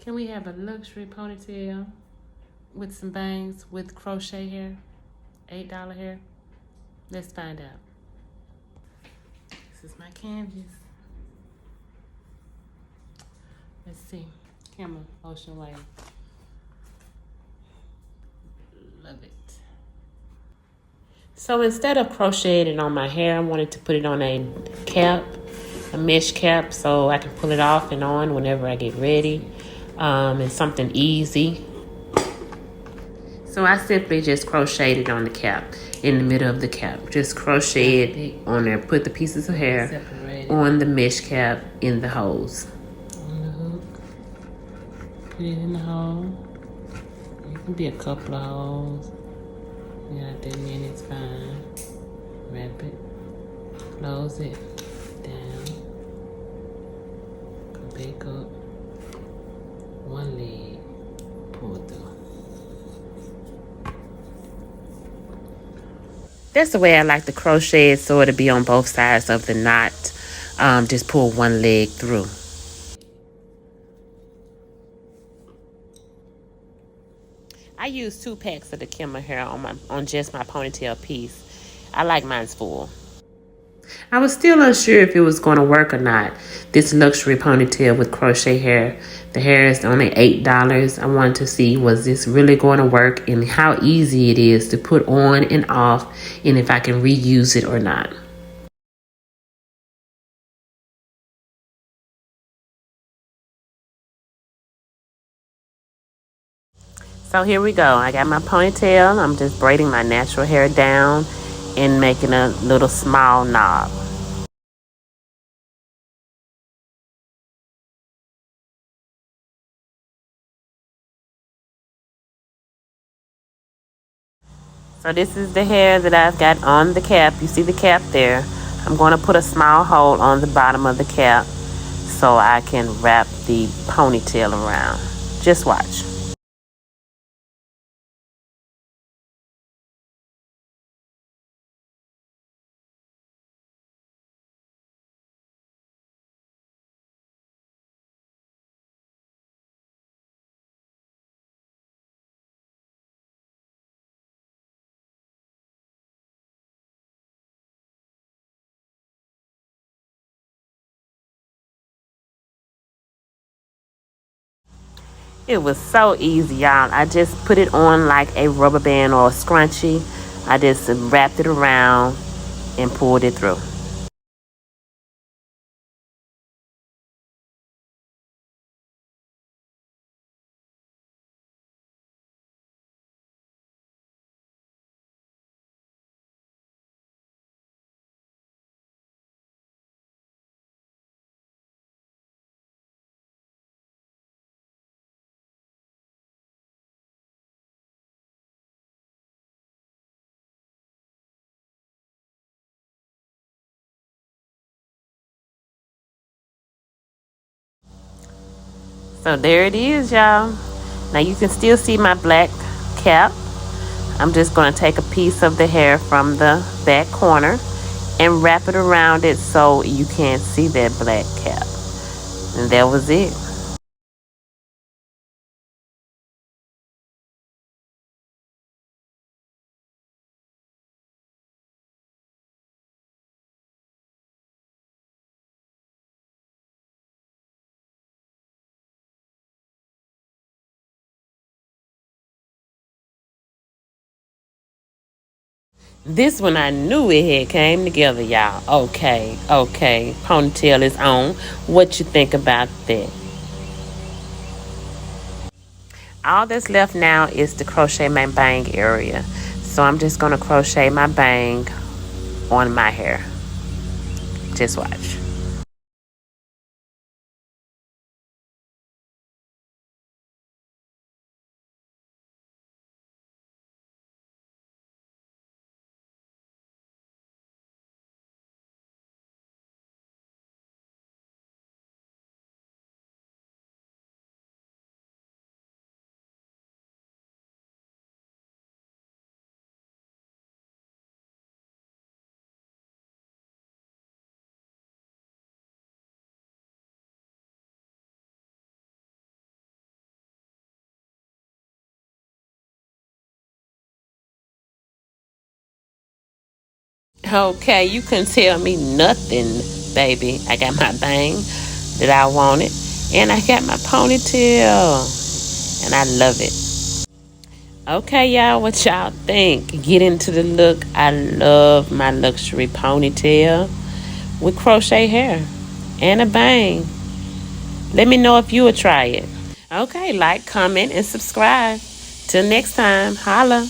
Can we have a luxury ponytail with some bangs with crochet hair? $8 hair? Let's find out. This is my canvas. Let's see. Kima, Ocean Wave. Love it. So instead of crocheting it on my hair, I wanted to put it on a cap, a mesh cap, so I can pull it off and on whenever I get ready. And something easy. So I simply just crocheted it on the cap, in the middle of the cap. Just crocheted it on there, put the pieces of hair on the mesh cap in the holes. On the hook, put it in the hole. It can be a couple of holes. Yeah, then it's fine. Wrap it, close it down, go back up, one leg, pull through. That's the way I like to crochet it, so it'll be on both sides of the knot. Just pull one leg through. I use 2 packs of the Kima hair on just my ponytail piece. I like mine's full. I was still unsure if it was going to work or not. This luxury ponytail with crochet hair. The hair is only $8. I wanted to see, was this really going to work and how easy it is to put on and off, and if I can reuse it or not. So here we go. I got my ponytail. I'm just braiding my natural hair down and making a little small knob. So this is the hair that I've got on the cap. You see the cap there. I'm going to put a small hole on the bottom of the cap so I can wrap the ponytail around. Just watch. It was so easy, y'all. I just put it on like a rubber band or a scrunchie. I just wrapped it around and pulled it through. So there it is, y'all. Now you can still see my black cap. I'm just going to take a piece of the hair from the back corner and wrap it around it so you can't see that black cap. And that was it. This one I knew it had came together, y'all. Okay. Ponytail is on. What you think about that? All that's left now is to crochet my bang area. So I'm just going to crochet my bang on my hair. Just watch. Okay, you couldn't tell me nothing, baby. I got my bang that I wanted, and I got my ponytail, and I love it. Okay, y'all, what y'all think? Get into the look. I love my luxury ponytail with crochet hair and a bang. Let me know if you would try it. Okay, like, comment, and subscribe. Till next time, holla.